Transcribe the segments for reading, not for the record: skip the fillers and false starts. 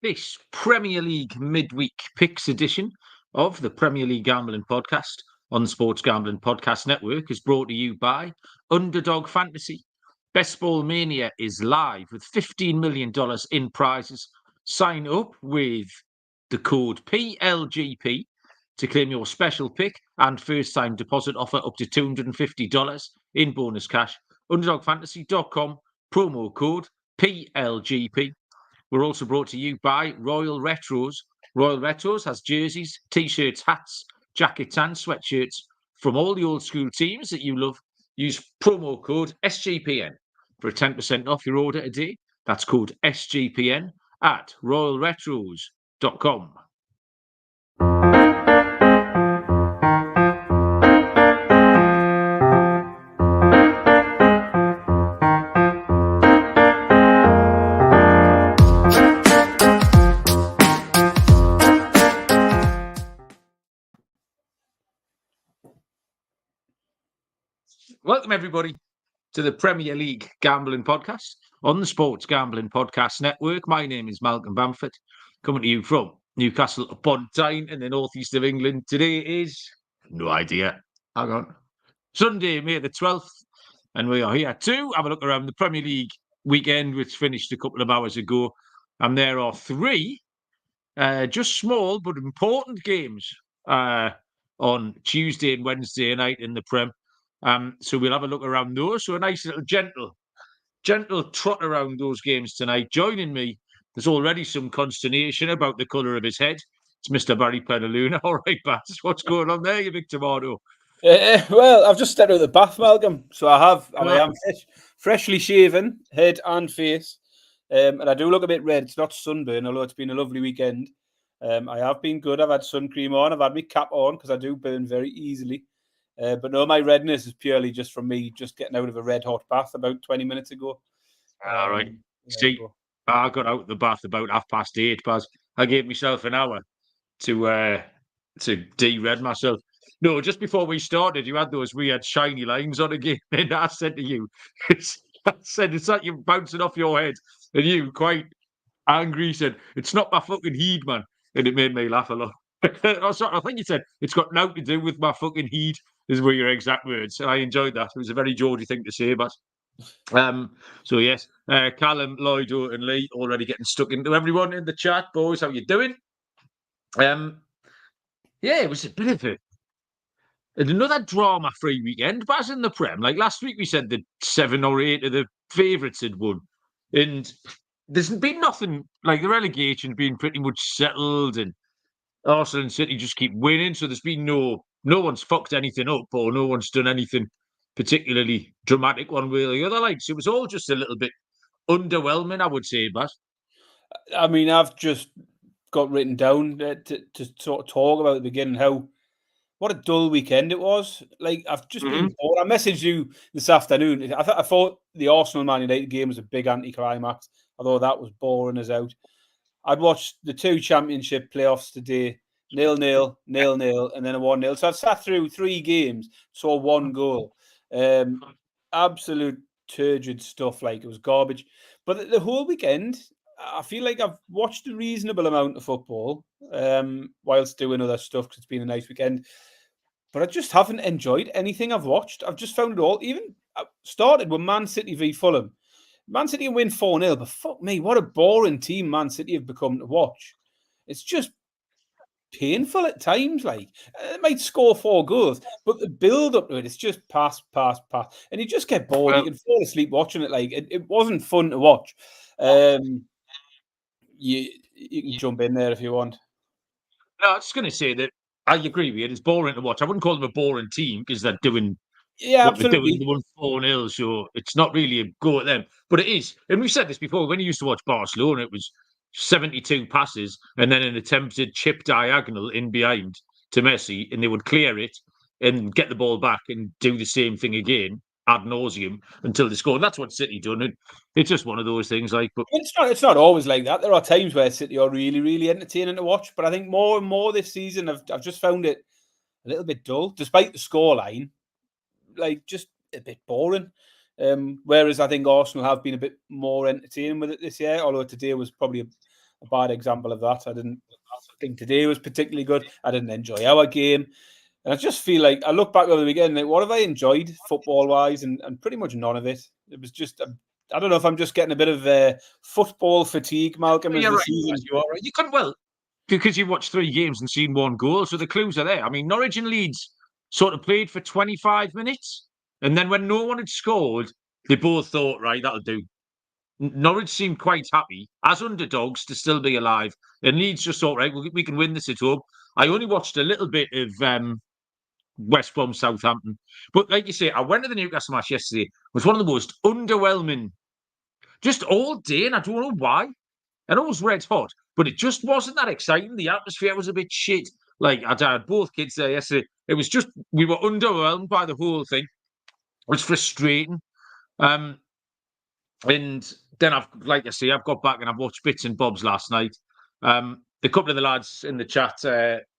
This Premier League midweek picks edition of the Premier League Gambling Podcast on the Sports Gambling Podcast Network is brought to you by Underdog Fantasy. Best Ball Mania is live with $15 million in prizes. Sign up with the code PLGP to claim your special pick and first-time deposit offer up to $250 in bonus cash. UnderdogFantasy.com, promo code PLGP. We're also brought to you by Royal Retros. Royal Retros has jerseys, t-shirts, hats, jackets and sweatshirts from all the old school teams that you love. Use promo code SGPN for a 10% off your order today. That's code SGPN at royalretros.com. Welcome, everybody, to the Premier League Gambling Podcast on the Sports Gambling Podcast Network. My name is Mal and Bamford, coming to you from Newcastle upon Tyne in the northeast of England. Today is, no idea, hang on, Sunday, May the 12th, and we are here to have a look around the Premier League weekend, which finished a couple of hours ago. And there are three just small but important games on Tuesday and Wednesday night in the Prem. So we'll have a look around those. So a nice little gentle trot around those games tonight. Joining me, there's already some consternation about the colour of his head. It's Mr. Barry Penaluna. All right, Baz, what's going on there, you big tomato? Well, I've just stepped out of the bath, Malcolm. So I am freshly shaven, head and face. And I do look a bit red. It's not sunburn, although it's been a lovely weekend. I have been good. I've had sun cream on. I've had my cap on because I do burn very easily. But no, my redness is purely just from me just getting out of a red hot bath about 20 minutes ago. All right. See, I got out of the bath about 8:30, Baz. I gave myself an hour to de-red myself. No, just before we started, you had those weird shiny lines on again, and I said to you, it's like you're bouncing off your head, and you, quite angry, said, "It's not my fucking heat, man," and it made me laugh a lot. I think you said, "It's got nothing to do with my fucking heat," is were your exact words, and I enjoyed that. It was a very Geordie thing to say, but so yes, Callum, Lloyd, and Lee already getting stuck into everyone in the chat. Boys, how you doing? Yeah, it was a bit of another drama-free weekend, but as in the Prem. Like last week, we said that 7 or 8 of the favourites had won, and there's been nothing like the relegation being pretty much settled, and Arsenal and City just keep winning. So there's been no one's fucked anything up, or no one's done anything particularly dramatic one way or the other. Like, so it was all just a little bit underwhelming, I would say, but I mean, I've just got written down to sort of talk about at the beginning what a dull weekend it was. Like, I've just been bored. I messaged you this afternoon. I thought the Arsenal Man United game was a big anticlimax, although that was boring as out. I'd watched the 2 championship playoffs today, 0-0, 0-0, and then a 1-0. So I've sat through 3 games, saw 1 goal. Absolute turgid stuff, like it was garbage. But the whole weekend, I feel like I've watched a reasonable amount of football whilst doing other stuff because it's been a nice weekend. But I just haven't enjoyed anything I've watched. I've just found it all. Even I started with Man City v Fulham. Man City can win 4-0, but fuck me, what a boring team Man City have become to watch. It's just painful at times. Like, they might score 4 goals, but the build up to it, it's just pass. And you just get bored. You can fall asleep watching it. Like, it wasn't fun to watch. You can jump in there if you want. No, I was just going to say that I agree with you. It's boring to watch. I wouldn't call them a boring team because they're doing what absolutely. They're doing. They won 4-0, so it's not really a go at them. But it is. And we've said this before. When you used to watch Barcelona, it was 72 passes and then an attempted chip diagonal in behind to Messi, and they would clear it and get the ball back and do the same thing again ad nauseum until they score. And that's what City done. And it's just one of those things. Like, but it's not always like that. There are times where City are really, really entertaining to watch. But I think more and more this season, I've just found it a little bit dull, despite the scoreline. Like, just a bit boring. Whereas I think Arsenal have been a bit more entertaining with it this year. Although today was probably a bad example of that. I didn't think today was particularly good. I didn't enjoy our game. And I just feel like I look back over the weekend, like, what have I enjoyed football-wise? And pretty much none of it. It was just, I don't know if I'm just getting a bit of football fatigue, Malcolm, as the season. You are right. You couldn't, well, because you watched 3 games and seen 1 goal, so the clues are there. I mean, Norwich and Leeds sort of played for 25 minutes, and then when no one had scored, they both thought, right, that'll do. Norwich seemed quite happy as underdogs to still be alive, and Leeds just thought, right, we can win this at home. I only watched a little bit of West Brom Southampton, but like you say, I went to the Newcastle match yesterday. It was one of the most underwhelming, just all day, and I don't know why. I know it was red hot, but it just wasn't that exciting. The atmosphere was a bit shit. Like, I had both kids there yesterday. It was just, we were underwhelmed by the whole thing. It was frustrating. And then like I say, I've got back and I've watched bits and bobs last night. A couple of the lads in the chat,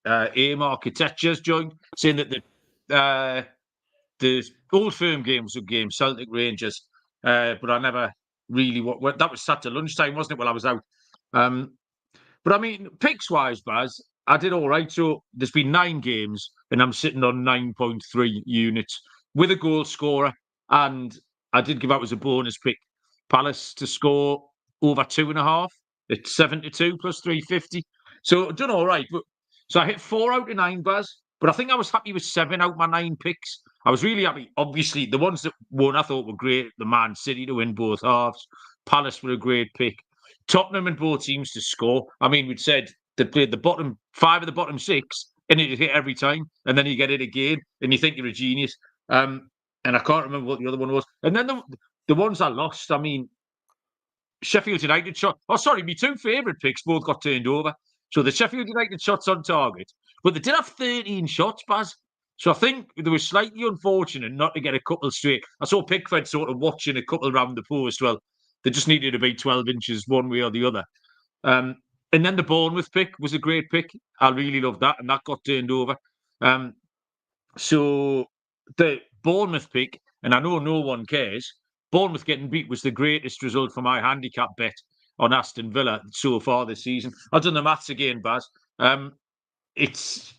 AIM Architecture's joined, saying that the Old Firm game was a game, Celtic Rangers, but I never really, that was Saturday lunchtime, wasn't it, while I was out? But I mean, picks-wise, Baz, I did all right. So there's been 9 games, and I'm sitting on 9.3 units with a goal scorer, and I did give out as a bonus pick Palace to score over 2.5 at 7-2 plus 350. So I've done all right. So I hit 4 out of 9, Baz. But I think I was happy with 7 out of my 9 picks. I was really happy. Obviously, the ones that won I thought were great. The Man City to win both halves. Palace were a great pick. Tottenham and both teams to score. I mean, we'd said they played the bottom 5 of the bottom 6, and it hit every time. And then you get it again, and you think you're a genius. And I can't remember what the other one was. And then the ones I lost, I mean, Sheffield United shot. Oh, sorry, my 2 favourite picks both got turned over. So the Sheffield United shots on target, but they did have 13 shots, Baz. So I think they were slightly unfortunate not to get a couple straight. I saw Pickford sort of watching a couple round the post. Well, they just needed to be 12 inches one way or the other. And then the Bournemouth pick was a great pick. I really loved that, and that got turned over. So the Bournemouth pick, and I know no one cares, Bournemouth getting beat was the greatest result for my handicap bet on Aston Villa so far this season. I've done the maths again, Baz. It's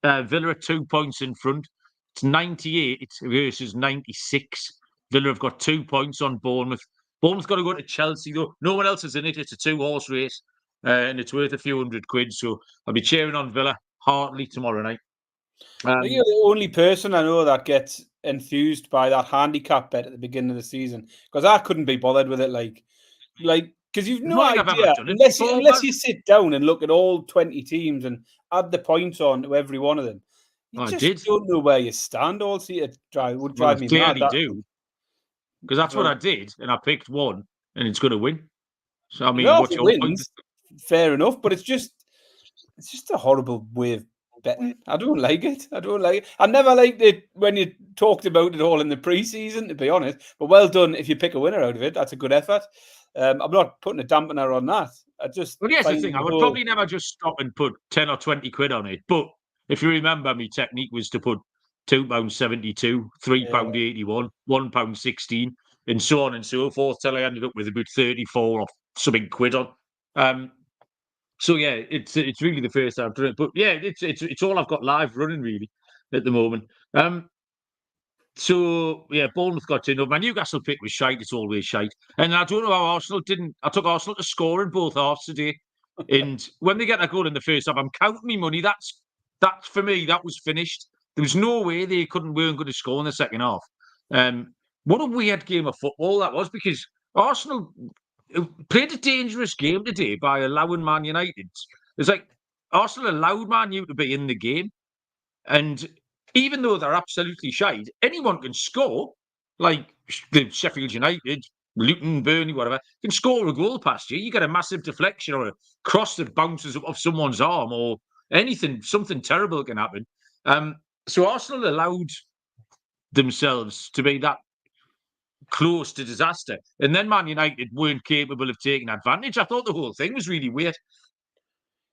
Villa are 2 points in front. It's 98 versus 96. Villa have got 2 points on Bournemouth. Bournemouth's got to go to Chelsea, though. No one else is in it. It's a 2-horse race, and it's worth a few £100. So I'll be cheering on Villa heartily tomorrow night. You're the only person I know that gets enthused by that handicap bet at the beginning of the season, because I couldn't be bothered with it. Like because you've no idea unless you sit down and look at all 20 teams and add the points on to every one of them. You don't know where you stand. All see it would drive me mad. Do because that's what I did, and I picked one, and it's going to win. So I mean, what's your wins? Fair enough, but it's just a horrible way of betting. I don't like it. I never liked it when you talked about it all in the pre-season, to be honest. But well done if you pick a winner out of it. That's a good effort. I'm not putting a dampener on that. Well, here's the thing. I would probably never just stop and put 10 or 20 quid on it. But if you remember, my technique was to put £2.72, £3.81, £1.16, and so on and so forth, till I ended up with about 34 or something quid on. So yeah, it's really the first time I've done it. But yeah, it's all I've got live running really at the moment. So yeah, Bournemouth got turned up. My Newcastle pick was shite. It's always shite. And I don't know how Arsenal didn't. I took Arsenal to score in both halves today. And when they get a goal in the first half, I'm counting me money. That's for me. That was finished. There was no way they weren't going to score in the second half. What a weird game of football that was, because Arsenal played a dangerous game today by allowing Man United. It's like Arsenal allowed Man U to be in the game, and even though they're absolutely shite, anyone can score. Like the Sheffield United, Luton, Burnley, whatever, can score a goal past you. You get a massive deflection or a cross that bounces off someone's arm or anything. Something terrible can happen. So Arsenal allowed themselves to be that close to disaster. And then Man United weren't capable of taking advantage. I thought the whole thing was really weird.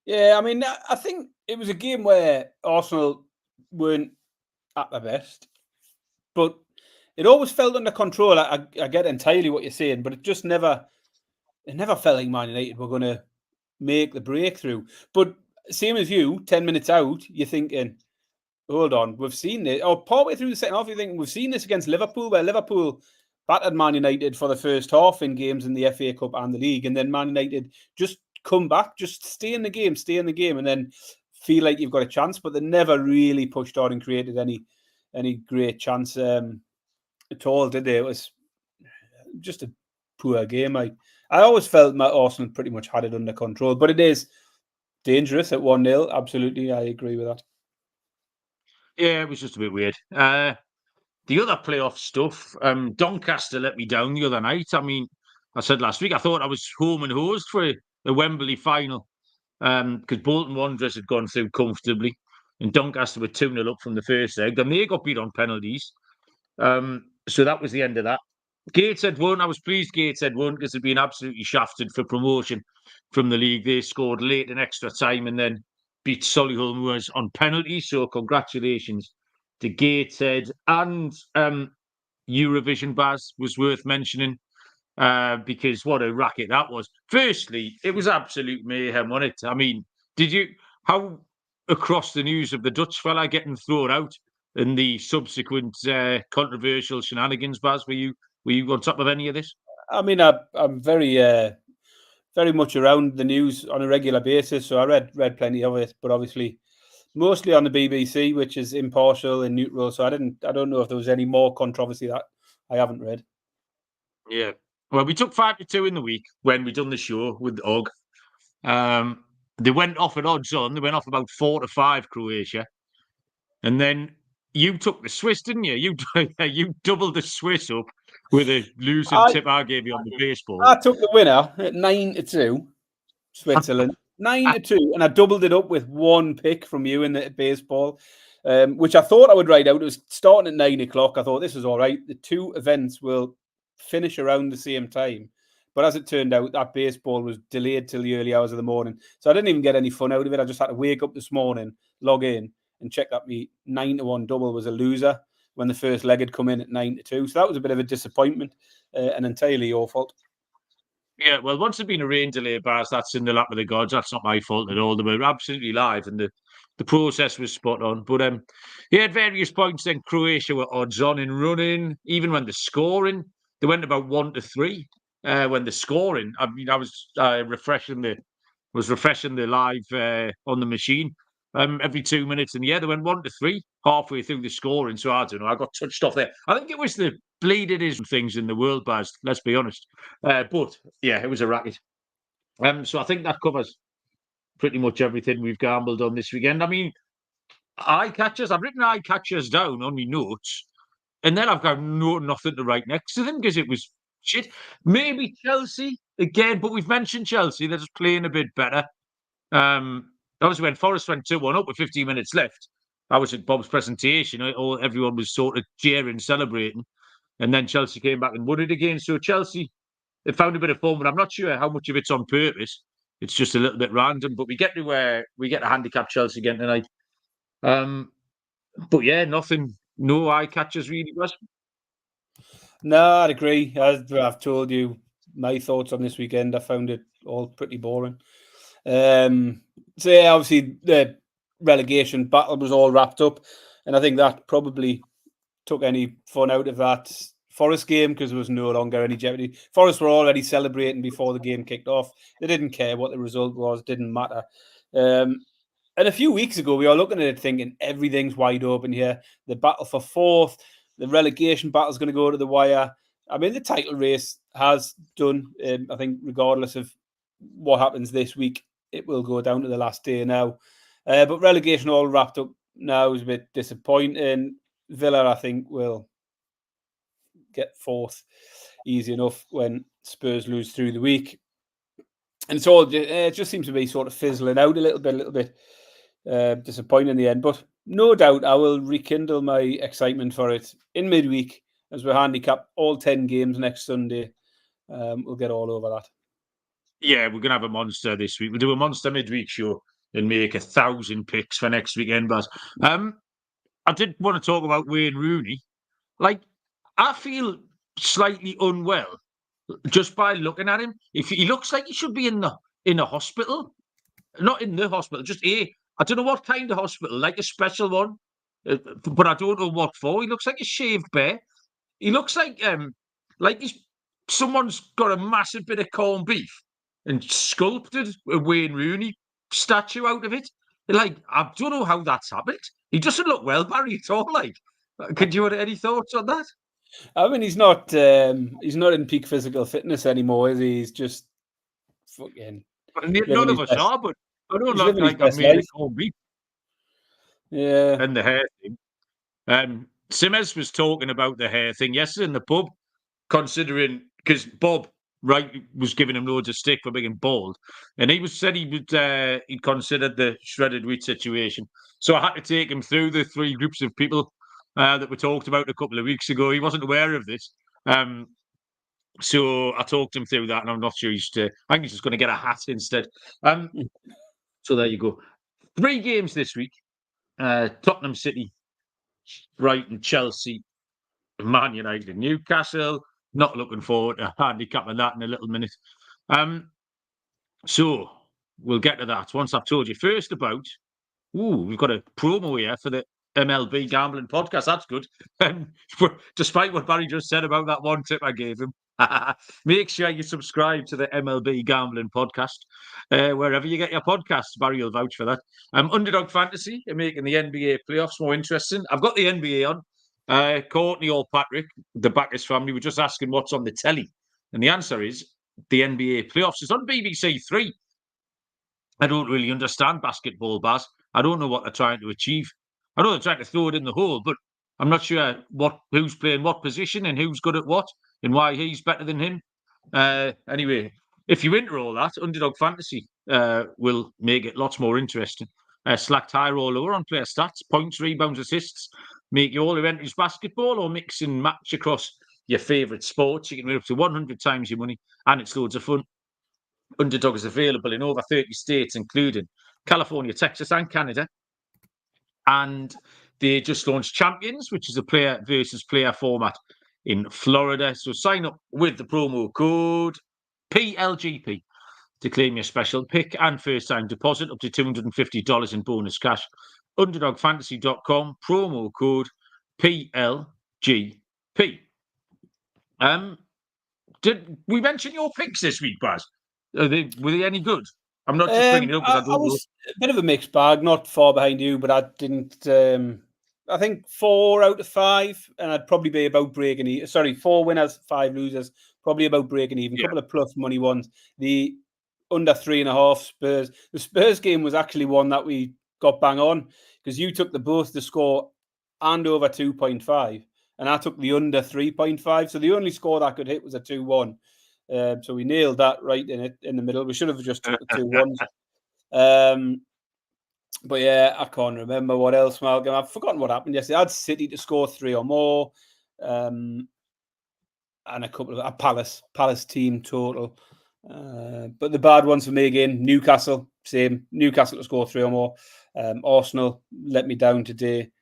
Yeah, I mean, I think it was a game where Arsenal weren't at their best, but it always felt under control. I get entirely what you're saying, but it just never felt like Man United were going to make the breakthrough. But same as you, 10 minutes out, you're thinking, hold on, we've seen it. Or partway through the second half, you're thinking, we've seen this against Liverpool, where Liverpool battered Man United for the first half in games in the FA Cup and the league. And then Man United just come back, just stay in the game, and then feel like you've got a chance. But they never really pushed on and created any great chance at all, did they? It was just a poor game. I always felt my Arsenal pretty much had it under control, but it is dangerous at 1-0. Absolutely, I agree with that. Yeah, it was just a bit weird. The other playoff stuff, Doncaster let me down the other night. I mean, I said last week I thought I was home and hosed for the Wembley final because Bolton Wanderers had gone through comfortably and Doncaster were 2-0 up from the first leg. Then they got beat on penalties. So that was the end of that. Gateshead won. I was pleased Gateshead won because they'd been absolutely shafted for promotion from the league. They scored late in extra time and then beat Solihull Moors on penalties. So congratulations to Gateshead. And Eurovision Baz was worth mentioning because what a racket that was. Firstly, it was absolute mayhem, wasn't it? I mean, how across the news of the Dutch fella getting thrown out and the subsequent controversial shenanigans, Baz, were you on top of any of this? I mean, I'm very much around the news on a regular basis, so I read plenty of it, but obviously mostly on the BBC, which is impartial and neutral. So I don't know if there was any more controversy that I haven't read. Yeah. Well, we took 5-2 in the week when we done the show with Og. They went off at odds on. They went off about 4-5 Croatia, and then you took the Swiss, didn't you? You doubled the Swiss up with a losing tip I gave you on the baseball. I took the winner at 9-2, Switzerland. 9-2, and I doubled it up with one pick from you in the baseball, which I thought I would write out. It was starting at 9 o'clock. I thought this was all right. The two events will finish around the same time. But as it turned out, that baseball was delayed till the early hours of the morning. So I didn't even get any fun out of it. I just had to wake up this morning, log in, and check that me 9-1 double was a loser when the first leg had come in at 9-2. So that was a bit of a disappointment and entirely your fault. Yeah, well, once there's been a rain delay, Baz, that's in the lap of the gods. That's not my fault at all. They were absolutely live and the process was spot on. But at various points then Croatia were odds on in running. Even when they're scoring, they went about 1-3. When they're scoring, I mean, I was refreshing the live on the machine every 2 minutes, and yeah, they went 1-3 halfway through the scoring. So I don't know, I got touched off there. I think it was the bleeded things in the world, Baz. Let's be honest. But yeah, it was a racket. So I think that covers pretty much everything we've gambled on this weekend. I mean, eye catchers. I've written eye catchers down on my notes, and then I've got nothing to write next to them because it was shit. Maybe Chelsea again, but we've mentioned Chelsea. They're just playing a bit better. Obviously, when Forest went 2-1 up with 15 minutes left, I was at Bob's presentation. Everyone was sort of cheering, celebrating, and then Chelsea came back and won it again. So Chelsea, they found a bit of fun, but I'm not sure how much of it's on purpose. It's just a little bit random. But we get to handicap Chelsea again tonight. But yeah, nothing, no eye catchers really, was. No, I'd agree. As I've told you, my thoughts on this weekend, I found it all pretty boring. So yeah, obviously the relegation battle was all wrapped up, and I think that probably took any fun out of that Forest game because there was no longer any jeopardy. Forest were already celebrating before the game kicked off. They didn't care what the result was; it didn't matter. And a few weeks ago, we were looking at it thinking everything's wide open here. The battle for fourth, the relegation battle is going to go to the wire. I mean, the title race has done. I think regardless of what happens this week, it will go down to the last day now. But relegation all wrapped up now is a bit disappointing. Villa, I think, will get fourth easy enough when Spurs lose through the week. And it just seems to be sort of fizzling out a little bit disappointing in the end. But no doubt I will rekindle my excitement for it in midweek as we handicap all 10 games next Sunday. We'll get all over that. Yeah, we're going to have a monster this week. We'll do a monster midweek show and make 1,000 picks for next weekend, Baz. I did want to talk about Wayne Rooney. Like, I feel slightly unwell just by looking at him. If he looks like he should be in the in a hospital. Not in the hospital, just I don't know what kind of hospital, like a special one, but I don't know what for. He looks like a shaved bear. He looks like someone's got a massive bit of corned beef and sculpted a Wayne Rooney statue out of it. Like, I don't know how that's happened. He doesn't look well, Barry, at all. Like, could you have any thoughts on that? I mean, he's not in peak physical fitness anymore, is he? He's just fucking. None of us are, but I don't look like I've made a corned beef. Yeah. And the hair thing. Simmers was talking about the hair thing yesterday in the pub, considering because Bob was giving him loads of stick for being bald, and he said he'd considered the shredded wheat situation. So I had to take him through the three groups of people that we talked about a couple of weeks ago. He wasn't aware of this. So I talked him through that, and I'm not sure I think he's just going to get a hat instead. So there you go. 3 games this week. Tottenham City, Brighton, Chelsea, Man United, Newcastle. Not looking forward to handicapping that in a little minute. So we'll get to that once I've told you first about. We've got a promo here for the MLB Gambling Podcast. That's good. Despite what Barry just said about that one tip I gave him, make sure you subscribe to the MLB Gambling Podcast wherever you get your podcasts. Barry will vouch for that. Underdog Fantasy are making the NBA playoffs more interesting. I've got the NBA on. Courtney or Patrick, the Backus family, were just asking what's on the telly. And the answer is the NBA playoffs. It's on BBC 3. I don't really understand basketball, Baz. I don't know what they're trying to achieve. I know they're trying to throw it in the hole, but I'm not sure who's playing what position and who's good at what and why he's better than him. Anyway, if you're into all that, Underdog Fantasy will make it lots more interesting. Select high or lower on player stats, points, rebounds, assists. Make you all who enters basketball or mix and match across your favourite sports. You can win up to 100 times your money, and it's loads of fun. Underdog is available in over 30 states, including California, Texas, and Canada. And they just launched Champions, which is a player versus player format in Florida. So sign up with the promo code PLGP to claim your special pick and first-time deposit up to $250 in bonus cash. UnderdogFantasy.com, promo code PLGP. Did we mention your picks this week, Baz? Were they any good? I'm not just bringing it up because I was a bit of a mixed bag, not far behind you, but I didn't. I think 4 out of 5, and I'd probably be about breaking even. Sorry, 4 winners, 5 losers, probably about breaking even. A couple of plus money ones. The under 3.5 Spurs. The Spurs game was actually one that we got bang on because you took both the score and over 2.5, and I took the under 3.5. So the only score that could hit was a 2-1. So we nailed that right in the middle. We should have just took the 2-1s. But yeah, I can't remember what else, Malcolm. I've forgotten what happened yesterday. I had City to score 3 or more, and a couple of a Palace team total. But the bad ones for me again: Newcastle, same. Newcastle to score 3 or more. Arsenal let me down today.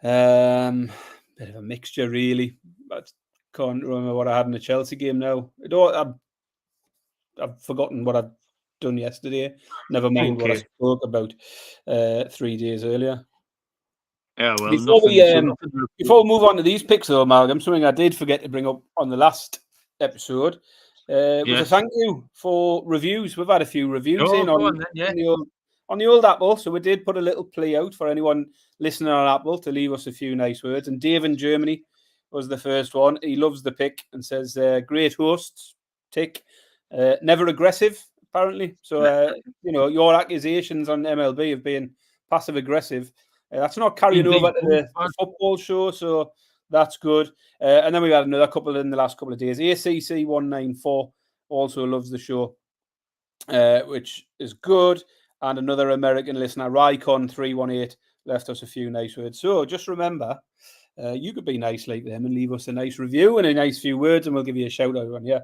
Bit of a mixture, really. But can't remember what I had in the Chelsea game now. I've forgotten what I'd done yesterday. Never mind what I spoke about 3 days earlier. Yeah, well, before we move on to these picks, though, Malcolm, something I did forget to bring up on the last episode was a thank you for reviews. We've had a few reviews on the old Apple, so we did put a little plea out for anyone listening on Apple to leave us a few nice words. And Dave in Germany was the first one. He loves the pick and says, great hosts, tick. Never aggressive, apparently. So, your accusations on MLB of being passive-aggressive, that's not carrying over to the football show, so that's good. And then we've had another couple in the last couple of days. ACC194 also loves the show, which is good. And another American listener, Rycon318, left us a few nice words. So just remember, you could be nice like them and leave us a nice review and a nice few words, and we'll give you a shout out on here.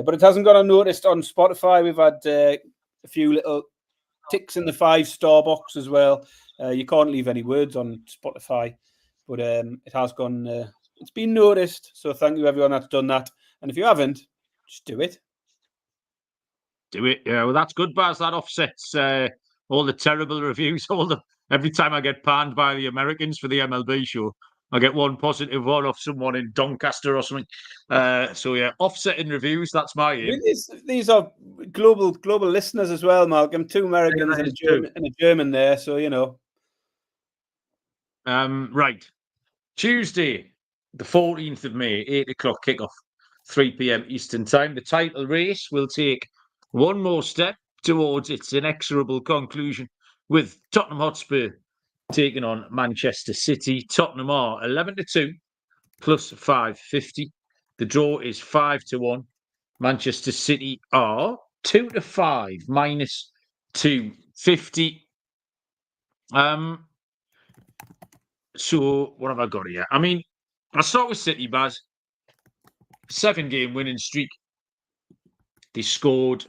But it hasn't gone unnoticed on Spotify. We've had a few little ticks in the 5-star box as well. You can't leave any words on Spotify, but it has gone. It's been noticed. So thank you everyone that's done that. And if you haven't, just do it. Do it. Yeah, well, that's good, Baz. That offsets all the terrible reviews. Every time I get panned by the Americans for the MLB show, I get one positive one off someone in Doncaster or something. So yeah, offsetting reviews. That's my aim. These are global listeners as well, Malcolm. 2 Americans Yeah, and a German there, so you know. Right. Tuesday, the 14th of May, 8 o'clock kickoff, 3 p.m. Eastern Time. The title race will take one more step towards its inexorable conclusion with Tottenham Hotspur taking on Manchester City. Tottenham are 11-2 plus 550. The draw is 5-1. Manchester City are 2-5 minus 250. So what have I got here? I mean, I'll start with City, Baz. 7-game winning streak. They scored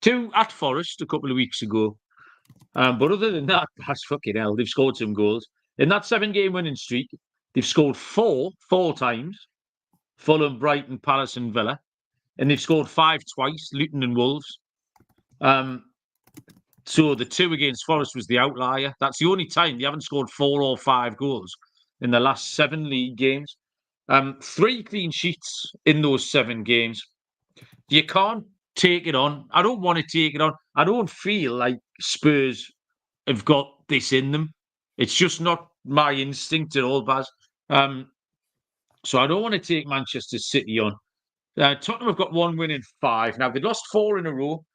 2 at Forest a couple of weeks ago. But other than that, Baz, fucking hell, they've scored some goals. In that 7-game winning streak, they've scored four times. Fulham, Brighton, Palace and Villa. And they've scored 5 twice, Luton and Wolves. So the 2 against Forest was the outlier. That's the only time they haven't scored 4 or 5 goals in the last 7 league games. 3 clean sheets in those 7 games. You can't take it on. I don't want to take it on. I don't feel like Spurs have got this in them. It's just not my instinct at all, Baz. So I don't want to take Manchester City on. Tottenham have got 1 win in 5. Now, they'd lost 4 in a row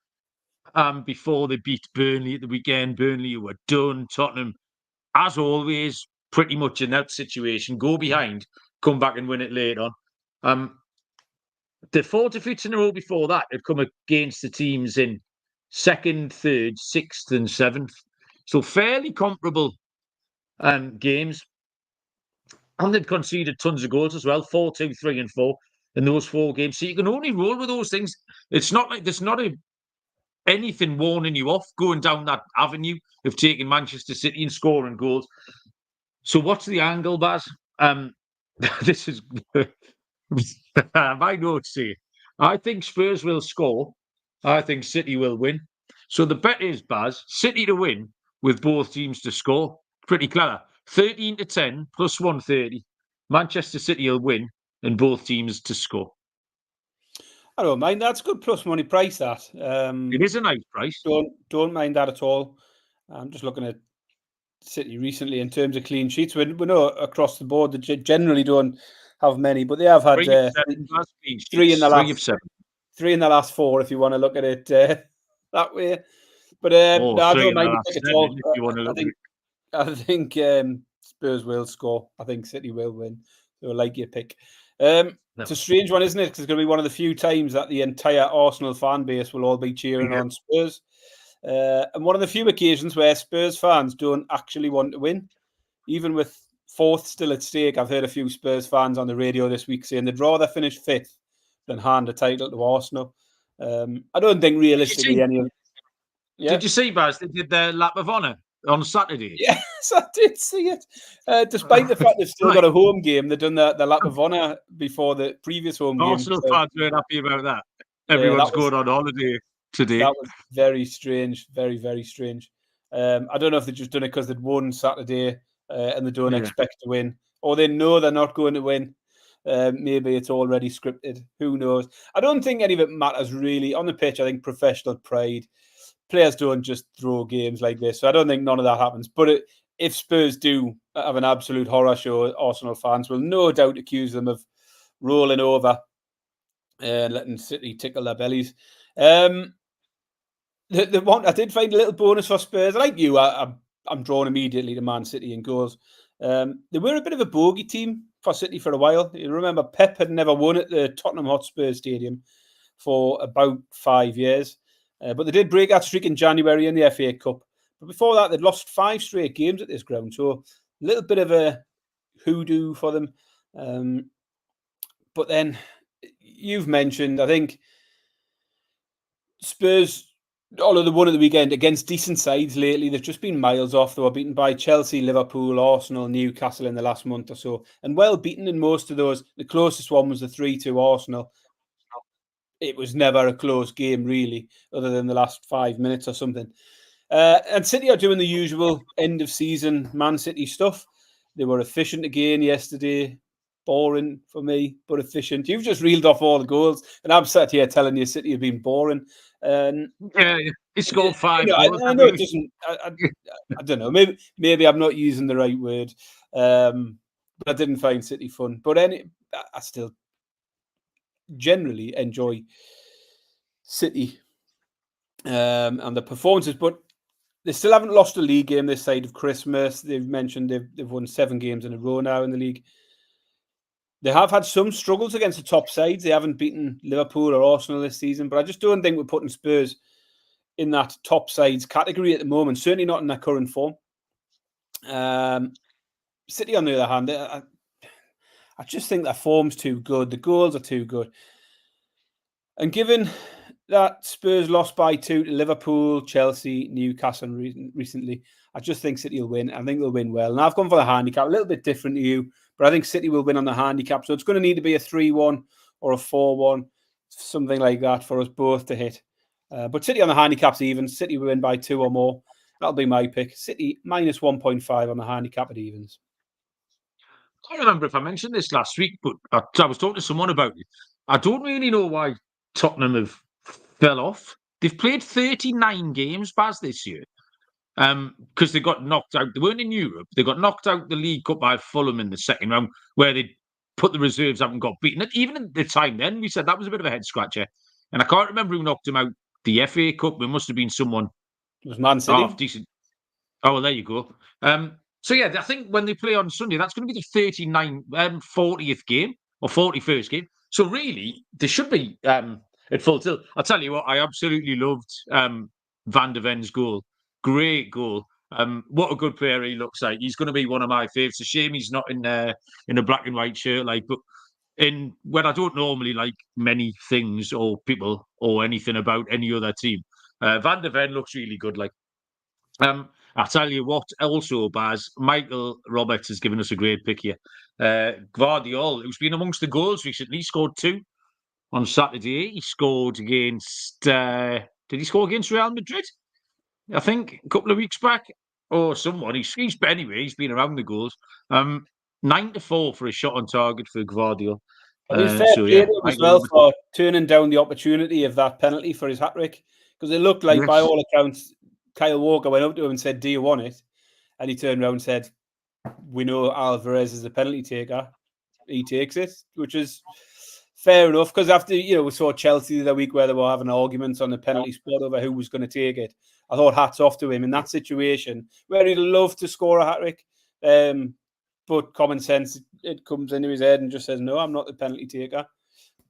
before they beat Burnley at the weekend. Burnley were done. Tottenham, as always, pretty much in that situation. Go behind, come back and win it later on. The 4 defeats in a row before that had come against the teams in 2nd, 3rd, 6th and 7th. So fairly comparable games. And they'd conceded tons of goals as well, 4, 2, 3 and 4 in those 4 games. So you can only roll with those things. It's not like there's not anything warning you off going down that avenue of taking Manchester City and scoring goals. So what's the angle, Baz? This is my notes say. I think Spurs will score. I think City will win. So the bet is, Baz, City to win with both teams to score. Pretty clever. 13-10 plus 130. Manchester City will win and both teams to score. I don't mind. That's good plus money price, that. It is a nice price. Don't mind that at all. I'm just looking at City recently in terms of clean sheets. We know across the board that generally don't have many, but they have had 3 of 7 clean sheets. 3 in the last 3 of 7. 3 in the last 4, if you want to look at it that way. But no, I don't mind the pick at all. If you want to look at it. I think Spurs will score. I think City will win. So I like your pick. It's a strange one, isn't it? Because it's going to be one of the few times that the entire Arsenal fan base will all be cheering on Spurs. And one of the few occasions where Spurs fans don't actually want to win. Even with 4th still at stake, I've heard a few Spurs fans on the radio this week saying they'd rather finish 5th than hand a title to Arsenal. I don't think realistically any of... Yeah. Did you see, Baz, they did their lap of honour on Saturday? Yes, I did see it. Despite the fact they've still got a home game, they've done the lap of honour before the previous home game. Arsenal fans weren't happy about that. Everyone's going on holiday today. That was very strange. Very, very strange. I don't know if they've just done it because they'd won Saturday and they don't expect to win. Or they know they're not going to win. Maybe it's already scripted. Who knows? I don't think any of it matters really. On the pitch, I think professional pride. Players don't just throw games like this. So I don't think none of that happens. But if Spurs do have an absolute horror show, Arsenal fans will no doubt accuse them of rolling over and letting City tickle their bellies. The one I did find a little bonus for Spurs. Like you, I'm drawn immediately to Man City in goals. They were a bit of a bogey team for City for a while. You remember Pep had never won at the Tottenham Hotspur Stadium for about 5 years. But they did break that streak in January in the FA Cup. But before that, they'd lost 5 straight games at this ground. So a little bit of a hoodoo for them. But then you've mentioned, I think, Spurs, although they won at the weekend against decent sides lately, they've just been miles off. They were beaten by Chelsea, Liverpool, Arsenal, Newcastle in the last month or so. And well beaten in most of those. The closest one was the 3-2 Arsenal. it was never a close game, really, other than the last 5 minutes or something. And City are doing the usual end-of-season Man City stuff. They were efficient again yesterday. Boring for me, but efficient. You've just reeled off all the goals, and I'm sat here telling you City have been boring. And Yeah, he scored 5 goals. I know it doesn't. I don't know. Maybe I'm not using the right word, but I didn't find City fun. But I still generally enjoy City and the performances, but they still haven't lost a league game this side of Christmas. They've mentioned they've won 7 games in a row now in the league. They have had some struggles against the top sides. They haven't beaten Liverpool or Arsenal this season, but I just don't think we're putting Spurs in that top sides category at the moment. Certainly not in their current form. City, on the other hand, I just think their form's too good. The goals are too good. And given that Spurs lost by 2 to Liverpool, Chelsea, Newcastle recently, I just think City will win. I think they'll win well. And I've gone for the handicap, a little bit different to you, but I think City will win on the handicap. So it's going to need to be a 3-1 or a 4-1, something like that for us both to hit. But City on the handicap's even. City will win by 2 or more. That'll be my pick. City minus 1.5 on the handicap at evens. I can't remember if I mentioned this last week, but I was talking to someone about it. I don't really know why Tottenham have fell off. They've played 39 games, Baz, this year. Because they got knocked out. They weren't in Europe. They got knocked out the League Cup by Fulham in the second round, where they put the reserves up and got beaten. Even at the time then, we said that was a bit of a head scratcher. And I can't remember who knocked them out the FA Cup. It must have been someone. It was Man City. Half decent. Oh, well, there you go. So, yeah, I think when they play on Sunday, that's going to be the 40th game or 41st game. So, really, they should be at full tilt. I'll tell you what, I absolutely loved Van de Ven's goal. Great goal. What a good player he looks like. He's going to be one of my favourites. It's a shame he's not in a black and white shirt, but when I don't normally like many things or people or anything about any other team, Van de Ven looks really good. I'll tell you what, also, Baz, Michael Roberts has given us a great pick here. Gvardiol, who's been amongst the goals recently, scored 2 on Saturday. He scored against, did he score against Real Madrid? I think a couple of weeks back or someone. He's been around the goals. 9-4 for a shot on target for Gvardiol. He's fair play to him as well for turning down the opportunity of that penalty for his hat-trick, because it looked like, by all accounts, Kyle Walker went up to him and said, "Do you want it?" And he turned around and said, "We know Alvarez is a penalty taker. He takes it," which is fair enough, because after, we saw Chelsea the other week where they were having arguments on the penalty spot over who was going to take it. I thought hats off to him in that situation where he'd love to score a hat-trick. But common sense, it comes into his head and just says, "No, I'm not the penalty taker.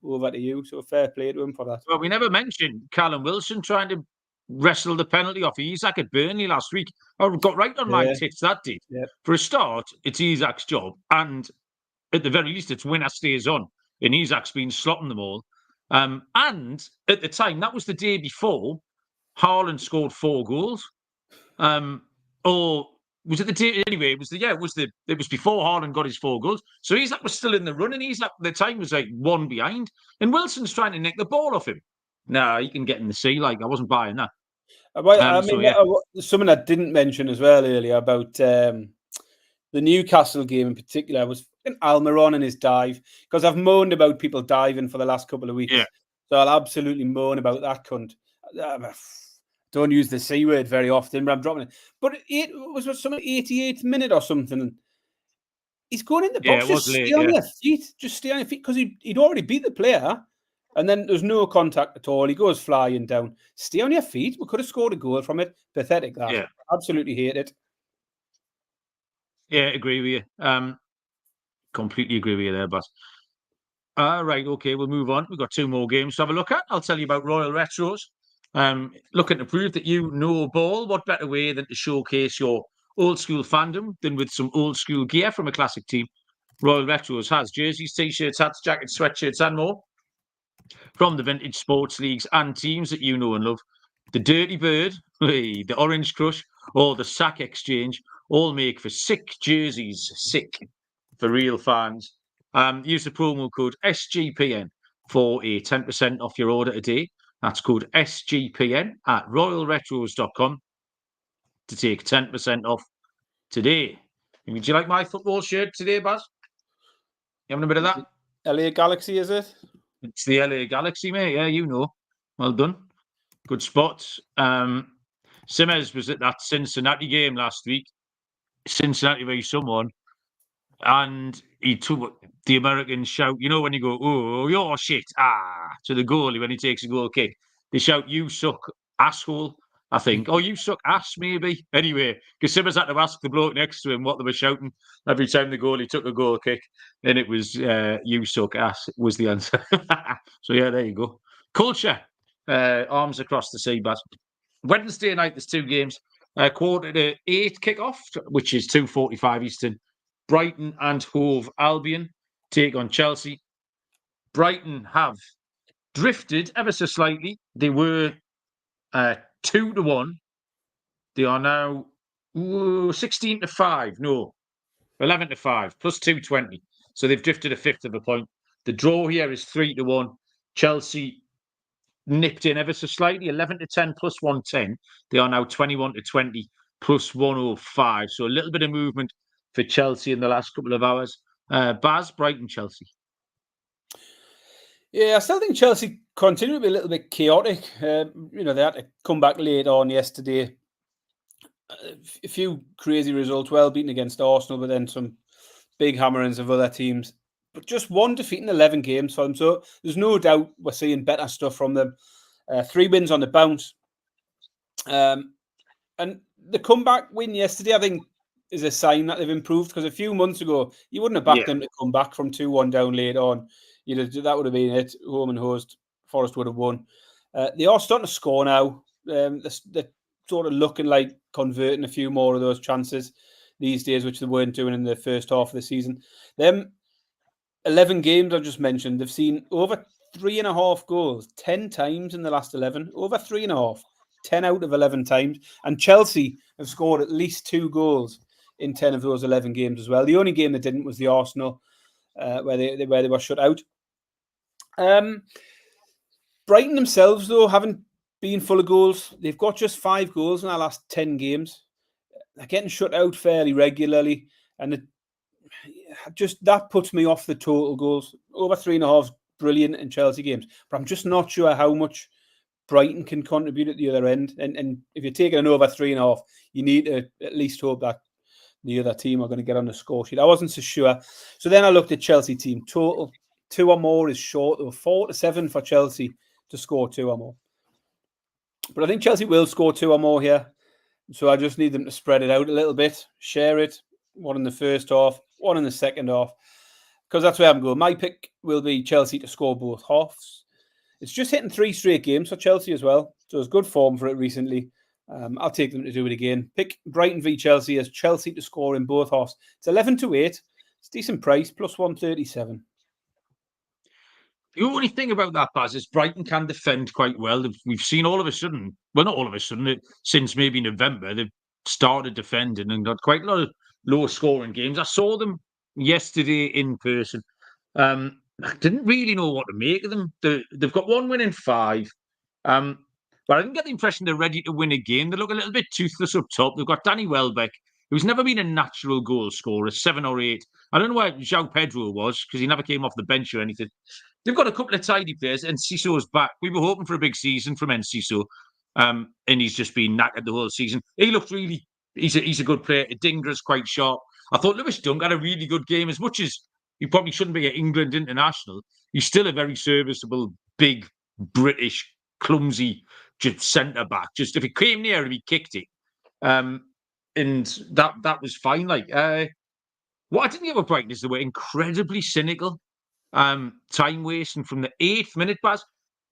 Over to you." So fair play to him for that. Well, we never mentioned Callum Wilson trying to wrestle the penalty off Isak at Burnley last week. I got right on my tits that day. Yeah. For a start, it's Isak's job. And at the very least, it's winner stays on. And Isak's been slotting them all. And at the time, that was the day before Haaland scored 4 goals. Or was it the day? Anyway, it was before Haaland got his 4 goals. So Isak was still in the run, and Isak at the time was like 1 behind. And Wilson's trying to nick the ball off him. Nah, he can get in the sea. I wasn't buying that. Something I didn't mention as well earlier about the Newcastle game in particular was Almiron and his dive, because I've moaned about people diving for the last couple of weeks. Yeah. So I'll absolutely moan about that cunt. Don't use the C word very often, but I'm dropping it. But it was some 88th minute or something. He's going in the box. Just stay on your feet. Just stay on your feet, because he'd already beat the player. And then there's no contact at all. He goes flying down. Stay on your feet. We could have scored a goal from it. Pathetic, that. Yeah. Absolutely hate it. Yeah, agree with you. Completely agree with you there, boss. Right, okay, we'll move on. We've got 2 more games to have a look at. I'll tell you about Royal Retros. Looking to prove that you know ball. What better way than to showcase your old school fandom than with some old school gear from a classic team? Royal Retros has jerseys, t-shirts, hats, jackets, sweatshirts, and more from the vintage sports leagues and teams that you know and love. The Dirty Bird, the Orange Crush, or the Sack Exchange all make for sick jerseys. Sick for real fans. Use the promo code SGPN for a 10% off your order today. That's code SGPN at royalretros.com to take 10% off today. Would you like my football shirt today, Baz? You having a bit of that? LA Galaxy, is it? It's the LA Galaxy, mate. Yeah, you know. Well done. Good spot. Simmers was at that Cincinnati game last week. Cincinnati v someone. And he took the American shout, you know, when you go, oh, you're shit, to the goalie when he takes a goal kick. They shout, you suck, asshole, I think. Oh, you suck ass, maybe. Anyway, because Simmers had to ask the bloke next to him what they were shouting every time the goalie took a goal kick. And it was, you suck ass, was the answer. So, yeah, there you go. Culture, arms across the sea, Baz. Wednesday night, there's 2 games. 8:15 kickoff, which is 2:45 Eastern. Brighton and Hove Albion take on Chelsea. Brighton have drifted ever so slightly. They were 2-1. They are now 16-5. No, 11-5 plus 220. So they've drifted a fifth of a point. The draw here is 3-1. Chelsea nipped in ever so slightly, 11-10 plus 110. They are now 21-20 plus 105. So a little bit of movement for Chelsea in the last couple of hours. Baz, Brighton, Chelsea. Yeah, I still think Chelsea continue to be a little bit chaotic. They had to come back late on yesterday. A few crazy results, well beaten against Arsenal, but then some big hammerings of other teams. But just 1 defeat in 11 games for them. So there's no doubt we're seeing better stuff from them. 3 wins on the bounce. And the comeback win yesterday, I think, is a sign that they've improved, because a few months ago, you wouldn't have backed them to come back from 2-1 down late on. That would have been it. Home and host, Forest would have won. They are starting to score now. They're sort of looking like converting a few more of those chances these days, which they weren't doing in the first half of the season. Them 11 games I just mentioned, they've seen over 3.5 goals 10 times in the last 11. Over 3.5. 10 out of 11 times. And Chelsea have scored at least 2 goals in 10 of those 11 games as well. The only game they didn't was the Arsenal, where they were shut out. Brighton themselves, though, haven't been full of goals. They've got just 5 goals in our last 10 games. They're getting shut out fairly regularly, and that puts me off the total goals. Over 3.5 is brilliant in Chelsea games, but I'm just not sure how much Brighton can contribute at the other end. And if you're taking an over 3.5, you need to at least hope that the other team are going to get on the score sheet. I wasn't so sure. So then I looked at Chelsea team total. 2 or more is short. 4-7 for Chelsea to score 2 or more. But I think Chelsea will score 2 or more here. So I just need them to spread it out a little bit, share it. 1 in the first half, 1 in the second half, because that's where I'm going. My pick will be Chelsea to score both halves. It's just hitting 3 straight games for Chelsea as well. So it's good form for it recently. I'll take them to do it again. Pick Brighton v Chelsea as Chelsea to score in both halves. It's 11-8. It's a decent price, plus 137. The only thing about that, Baz, is Brighton can defend quite well. We've seen all of a sudden, well, not all of a sudden, since maybe November, they've started defending and got quite a lot of low-scoring games. I saw them yesterday in person. I didn't really know what to make of them. They've got 1 win in 5. But I didn't get the impression they're ready to win a game. They look a little bit toothless up top. They've got Danny Welbeck, who's never been a natural goal scorer, 7 or 8. I don't know where João Pedro was, because he never came off the bench or anything. They've got a couple of tidy players, and Nciso's back. We were hoping for a big season from Nciso, and he's just been knackered the whole season. He looked really... He's a good player. Dingra's quite sharp. I thought Lewis Dunk had a really good game. As much as he probably shouldn't be at England international, he's still a very serviceable, big, British, clumsy centre-back. Just if he came near him, he kicked it. And that was fine. What I didn't get with Brighton is they were incredibly cynical. Time wasting from the 8th minute, Baz.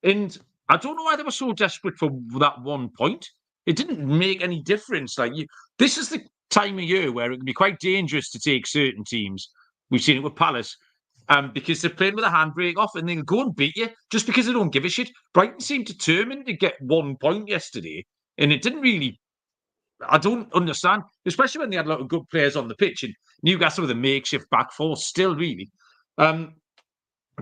And I don't know why they were so desperate for that 1 point. It didn't make any difference. This is the time of year where it can be quite dangerous to take certain teams. We've seen it with Palace, because they're playing with a handbrake off and they'll go and beat you just because they don't give a shit. Brighton seemed determined to get 1 point yesterday, and it didn't really... I don't understand, especially when they had a lot of good players on the pitch, and Newcastle with a makeshift back four still, really.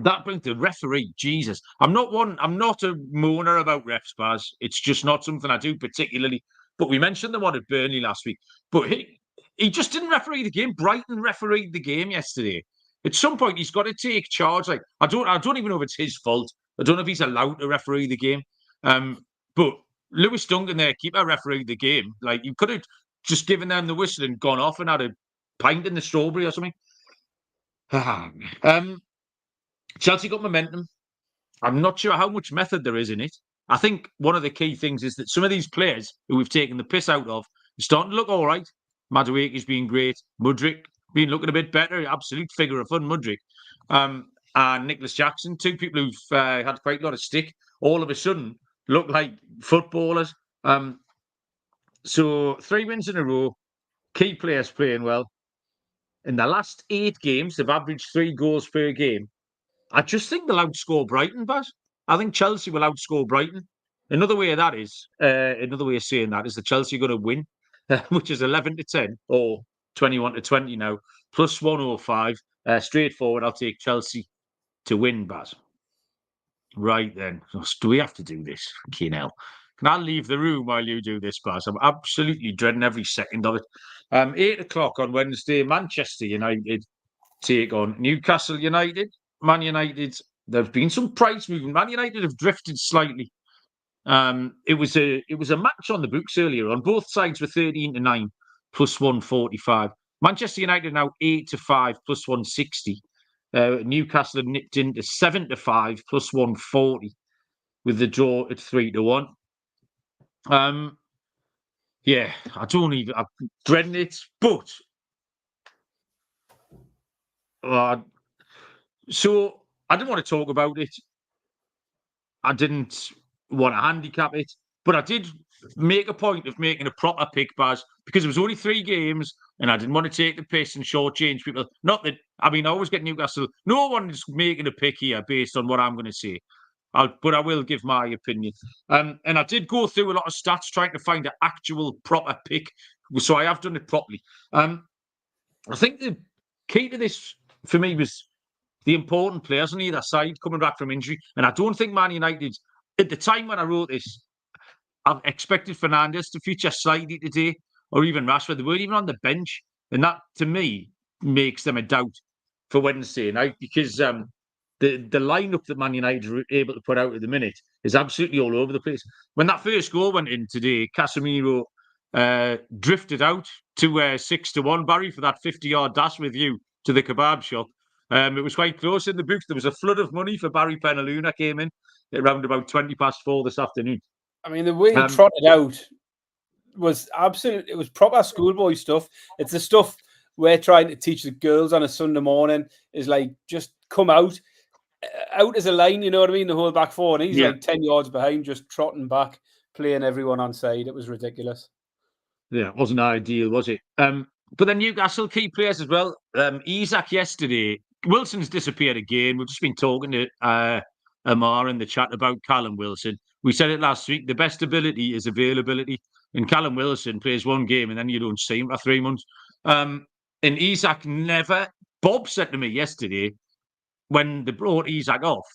That brings the referee. Jesus, I'm not a moaner about refs, Baz. It's just not something I do particularly. But we mentioned the one at Burnley last week. But he just didn't referee the game. Brighton refereed the game yesterday. At some point, he's got to take charge. Like I don't even know if it's his fault. I don't know if he's allowed to referee the game. But Lewis Duncan, their keeper, refereed the game. Like you could have just given them the whistle and gone off and had a pint in the strawberry or something. Chelsea got momentum. I'm not sure how much method there is in it. I think one of the key things is that some of these players who we've taken the piss out of are starting to look all right. Madueke's been great. Mudryk been looking a bit better. Absolute figure of fun, Mudryk. And Nicholas Jackson, two people who've had quite a lot of stick, all of a sudden look like footballers. So 3 wins in a row. Key players playing well. In the last 8 games, they've averaged 3 goals per game. I just think they'll outscore Brighton, Baz. I think Chelsea will outscore Brighton. Another way of saying that is that Chelsea are going to win, which is 11-10 or 21-20 now, plus 105. Straightforward. I'll take Chelsea to win, Baz. Right then, do we have to do this? Fucking hell. Can I leave the room while you do this, Baz? I'm absolutely dreading every second of it. 8 o'clock on Wednesday, Manchester United take on Newcastle United. Man United, there's been some price movement. Man United have drifted slightly. It was a match on the books earlier on. Both sides were 13-9 plus 145. Manchester United now 8-5 plus 160. Newcastle have nipped into 7-5 plus 140 with the draw at 3-1. Yeah, I'm dreading it, but so I didn't want to talk about it. I didn't want to handicap it, but I did make a point of making a proper pick, Baz, because it was only 3 games and I didn't want to take the piss and shortchange people. Not that, I always get Newcastle. No one's making a pick here based on what I'm going to say. But I will give my opinion. And I did go through a lot of stats trying to find an actual proper pick. So I have done it properly. I think the key to this for me was the important players on either side coming back from injury. And I don't think Man United, at the time when I wrote this, I expected Fernandes to feature slightly today, or even Rashford. They weren't even on the bench. And that, to me, makes them a doubt for Wednesday night because the lineup that Man United are able to put out at the minute is absolutely all over the place. When that first goal went in today, Casemiro drifted out to 6-1, Barry, for that 50-yard dash with you to the kebab shop. It was quite close in the books. There was a flood of money for Barry Penaluna came in around about 4:20 this afternoon. The way he trotted out was absolute. It was proper schoolboy stuff. It's the stuff we're trying to teach the girls on a Sunday morning. Is like just come out as a line. You know what I mean? The whole back four, and he's like 10 yards behind, just trotting back, playing everyone on side. It was ridiculous. Yeah, it wasn't ideal, was it? But then Newcastle key players as well. Isak yesterday. Wilson's disappeared again. We've just been talking to Amar in the chat about Callum Wilson. We said it last week. The best ability is availability. And Callum Wilson plays 1 game and then you don't see him for 3 months. And Isak never... Bob said to me yesterday, when they brought Isak off,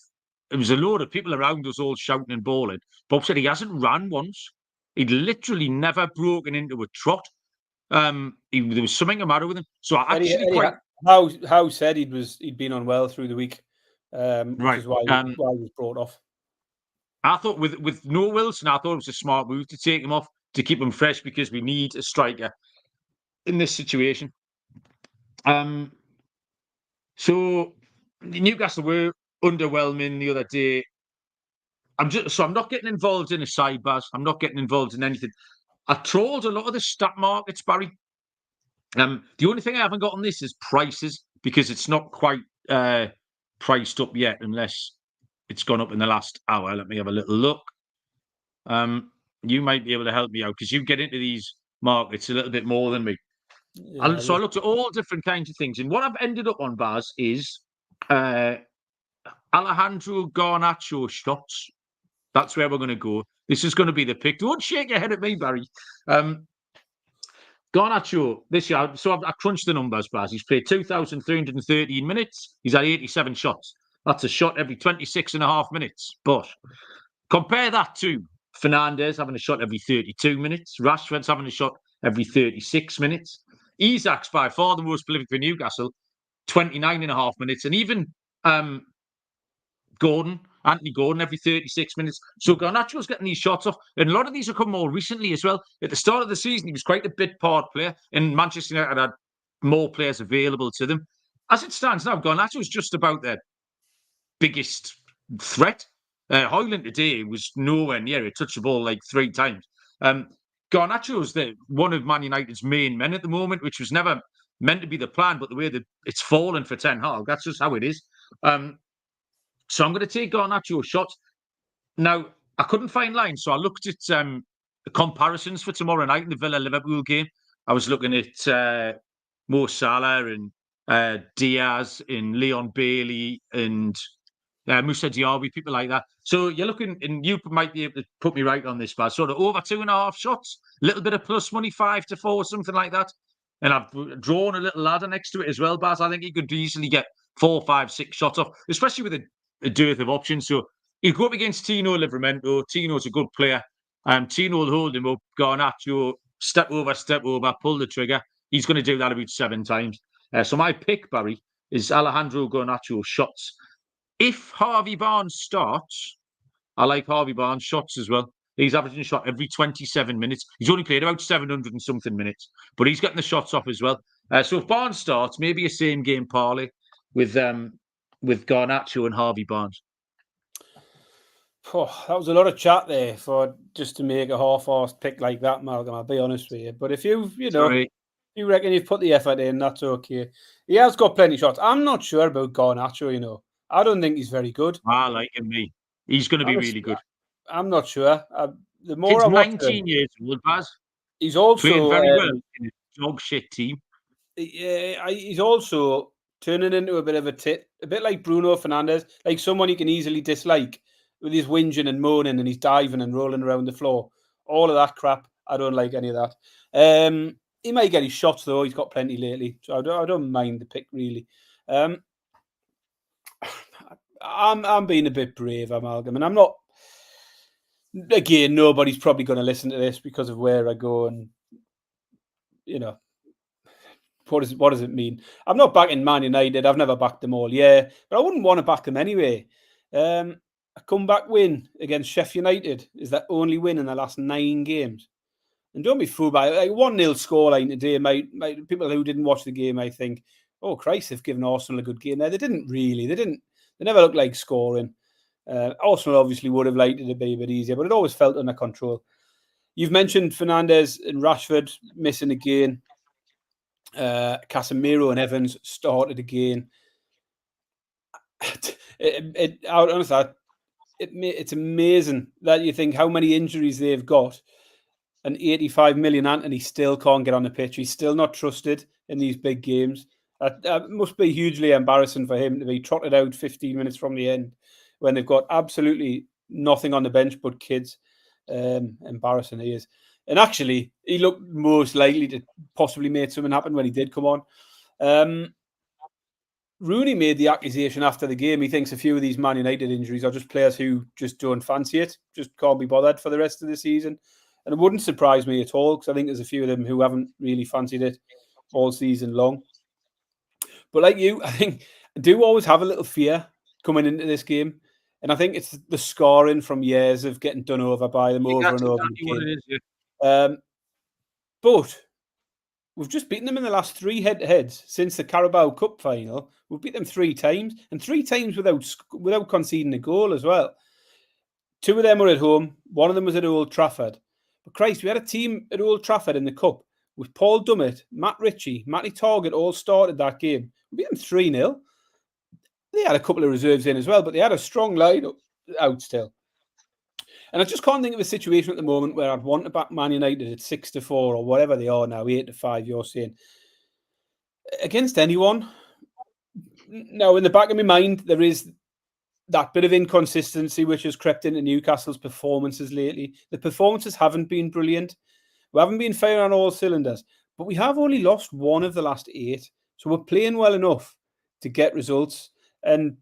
there was a load of people around us all shouting and bawling. Bob said he hasn't ran once. He'd literally never broken into a trot. There was something the matter with him. So I actually Howe said he'd been unwell through the week, which is why he was brought off. I thought with no Wilson, I thought it was a smart move to take him off to keep him fresh because we need a striker in this situation. So Newcastle were underwhelming the other day. I'm not getting involved in a sidebars. I'm not getting involved in anything. I trolled a lot of the stat markets, Barry. The only thing I haven't got on this is prices because it's not quite priced up yet unless it's gone up in the last hour. Let me have a little look. You might be able to help me out because you get into these markets a little bit more than me. Yeah, so I looked at all different kinds of things. And what I've ended up on, Baz, is Alejandro Garnacho shots. That's where we're going to go. This is going to be the pick. Don't shake your head at me, Barry. Garnacho, this year, so I crunched the numbers, Baz. He's played 2,313 minutes. He's had 87 shots. That's a shot every 26.5 minutes. But compare that to Fernandes having a shot every 32 minutes. Rashford's having a shot every 36 minutes. Isak's by far the most prolific for Newcastle, 29.5 minutes. And even Anthony Gordon, every 36 minutes. So Garnacho's getting these shots off. And a lot of these have come more recently as well. At the start of the season, he was quite a bit part player, and Manchester United had more players available to them. As it stands now, Garnacho's just about their biggest threat. Højlund today was nowhere near it, touched the ball like 3 times. Garnacho's one of Man United's main men at the moment, which was never meant to be the plan, but the way that it's fallen for Ten Hag, that's just how it is. So I'm going to take Garnacho shots. Now, I couldn't find lines, so I looked at the comparisons for tomorrow night in the Villa-Liverpool game. I was looking at Mo Salah and Diaz and Leon Bailey and Moussa Diaby, people like that. So you're looking, and you might be able to put me right on this, Baz. Sort of over 2.5 shots, a little bit of plus money, 5 to 4, something like that. And I've drawn a little ladder next to it as well, Baz. I think you could easily get 4, 5, 6 shots off, especially with a dearth of options. So you go up against Tino Livramento. Tino's a good player. Tino will hold him up. Garnacho, step over, pull the trigger. He's going to do that about 7 times. So my pick, Barry, is Alejandro Garnacho shots. If Harvey Barnes starts, I like Harvey Barnes shots as well. He's averaging a shot every 27 minutes. He's only played about 700 and something minutes, but he's getting the shots off as well. So if Barnes starts, maybe a same game parlay with Garnacho and Harvey Barnes. Oh, that was a lot of chat there for just to make a half-arsed pick like that, Malcolm. I'll be honest with you. But if you reckon you've put the effort in, that's okay. He has got plenty of shots. I'm not sure about Garnacho, I don't think he's very good. I like him, me. He's going to be really good. I'm not sure. The more Kid's I watch 19 years old, Baz. He's also playing very well in a dog shit team. He's also turning into a bit of a tit, a bit like Bruno Fernandes, like someone you can easily dislike with his whinging and moaning and he's diving and rolling around the floor. All of that crap. I don't like any of that. He might get his shots though. He's got plenty lately, so I don't mind the pick really. I'm being a bit brave, Amalgam, and I'm not. Again, nobody's probably going to listen to this because of where I go, and what does it mean? I'm not backing Man United. I've never backed them all, but I wouldn't want to back them anyway. A comeback win against Sheffield United is their only win in the last 9 games. And don't be fooled by it. Like 1-0 scoreline today. Might people who didn't watch the game, I think, oh Christ, they've given Arsenal a good game there. They didn't really. They never looked like scoring. Arsenal obviously would have liked it to be a bit easier, but it always felt under control. You've mentioned Fernandes and Rashford missing again. Casemiro and Evans started again. It's amazing that you think how many injuries they've got. An 85 million Anthony still can't get on the pitch. He's still not trusted in these big games. That must be hugely embarrassing for him to be trotted out 15 minutes from the end when they've got absolutely nothing on the bench but kids. Embarrassing he is. And actually, he looked most likely to possibly make something happen when he did come on. Rooney made the accusation after the game. He thinks a few of these Man United injuries are just players who just don't fancy it, just can't be bothered for the rest of the season. And it wouldn't surprise me at all because I think there's a few of them who haven't really fancied it all season long. But like you, I think I do always have a little fear coming into this game. And I think it's the scarring from years of getting done over by them over and over again. But we've just beaten them in the last 3 head-to-heads since the Carabao Cup final. We've beat them 3 times, and 3 times without conceding a goal as well. 2 of them were at home. 1 of them was at Old Trafford. But Christ, we had a team at Old Trafford in the Cup with Paul Dummett, Matt Ritchie, Matty Targett all started that game. We beat them 3-0. They had a couple of reserves in as well, but they had a strong line out still. And I just can't think of a situation at the moment where I'd want to back Man United at 6-4 or whatever they are now, 8-5, you're saying. Against anyone. Now, in the back of my mind, there is that bit of inconsistency which has crept into Newcastle's performances lately. The performances haven't been brilliant. We haven't been firing on all cylinders, but we have only lost 1 of the last 8. So we're playing well enough to get results. And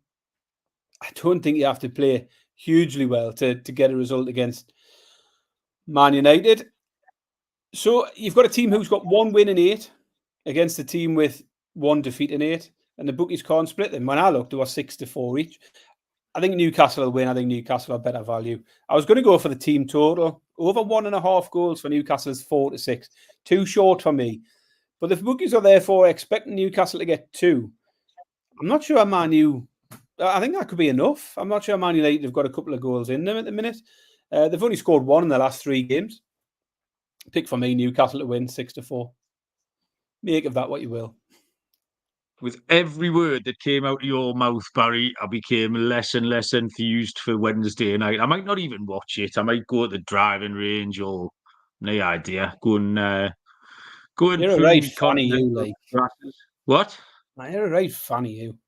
I don't think you have to play hugely well to get a result against Man United. So you've got a team who's got 1 win in 8 against a team with 1 defeat in 8, and the bookies can't split them. When I looked, they were 6-4 each. I think Newcastle will win. I think Newcastle are better value. I was going to go for the team total. Over 1.5 goals for Newcastle is 4-6. Too short for me. But the bookies are therefore expecting Newcastle to get 2. I'm not sure Man U... I think that could be enough. I'm not sure Man United have got a couple of goals in them at the minute. They've only scored 1 in the last 3 games. Pick for me, Newcastle to win 6-4. Make of that what you will. With every word that came out of your mouth, Barry, I became less and less enthused for Wednesday night. I might not even watch it. I might go to the driving range or no idea. Go and You're a through right me funny, you, continental like. grasses. What? You're a right funny, you.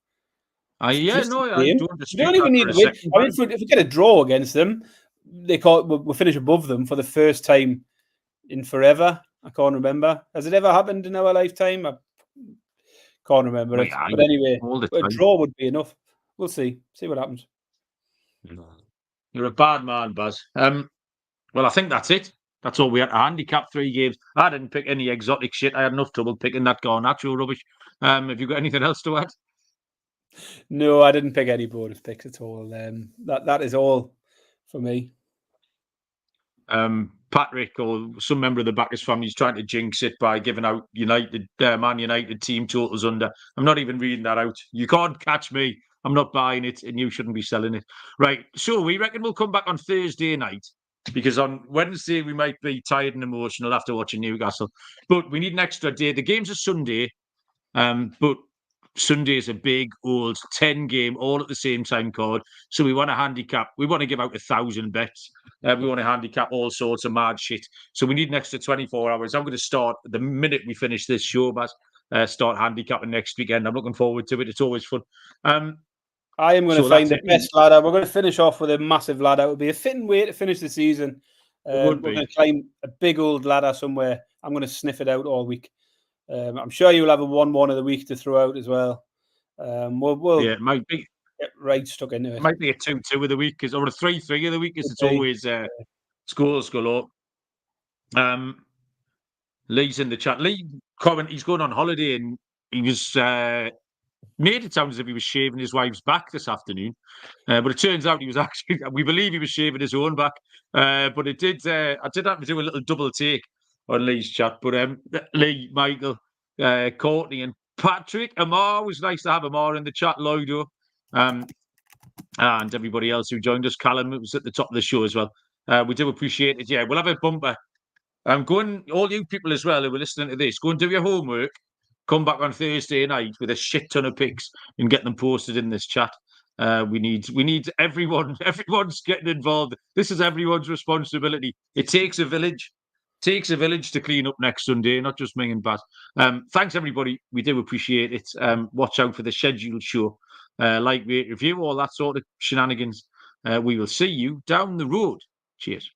Yeah, Just no, a I game. don't You dispute don't that even for need a to win. second. I mean, if we get a draw against them, we'll finish above them for the first time in forever. I can't remember. Has it ever happened in our lifetime? I can't remember it. Yeah, But anyway, all the a time. draw would be enough. We'll see. See what happens. You're a bad man, Baz. Well, I think that's it. That's all we had to handicap 3 games. I didn't pick any exotic shit. I had enough trouble picking that Garnacho rubbish. Have you got anything else to add? No, I didn't pick any bonus picks at all. That is all for me. Patrick or some member of the Backers family is trying to jinx it by giving out Man United team totals under. I'm not even reading that out. You can't catch me. I'm not buying it, and you shouldn't be selling it. Right. So we reckon we'll come back on Thursday night because on Wednesday we might be tired and emotional after watching Newcastle. But we need an extra day. The game's a Sunday, but Sunday is a big old 10-game all at the same time card. So we want to handicap. We want to give out 1,000 bets. We want to handicap all sorts of mad shit. So we need an extra 24 hours. I'm going to start the minute we finish this show, Baz. Start handicapping next weekend. I'm looking forward to it. It's always fun. I am going to find the best ladder. We're going to finish off with a massive ladder. It would be a fitting way to finish the season. We're going to climb a big old ladder somewhere. I'm going to sniff it out all week. I'm sure you'll have a 1-1 of the week to throw out as well. Yeah, it might be. Get right stuck into it. It might be a 2-2 of the week, or a 3-3 of the week, because it's always scores galore. Lee's in the chat. Lee comment he's going on holiday and he was made it sound as if he was shaving his wife's back this afternoon. But it turns out he was actually, we believe he was shaving his own back. But it did, I did have to do a little double take on Lee's chat. But Lee, Michael, Courtney and Patrick, Amar, was nice to have Amar in the chat, Lloydo, and everybody else who joined us. Callum, it was at the top of the show as well. We do appreciate it. Yeah, we'll have a bumper. All you people as well who are listening to this, go and do your homework. Come back on Thursday night with a shit ton of picks and get them posted in this chat. We need everyone. Everyone's getting involved. This is everyone's responsibility. It takes a village. Takes a village to clean up next Sunday, not just me and Baz. Thanks everybody. We do appreciate it. Watch out for the scheduled show. Like, rate, review, all that sort of shenanigans. We will see you down the road. Cheers.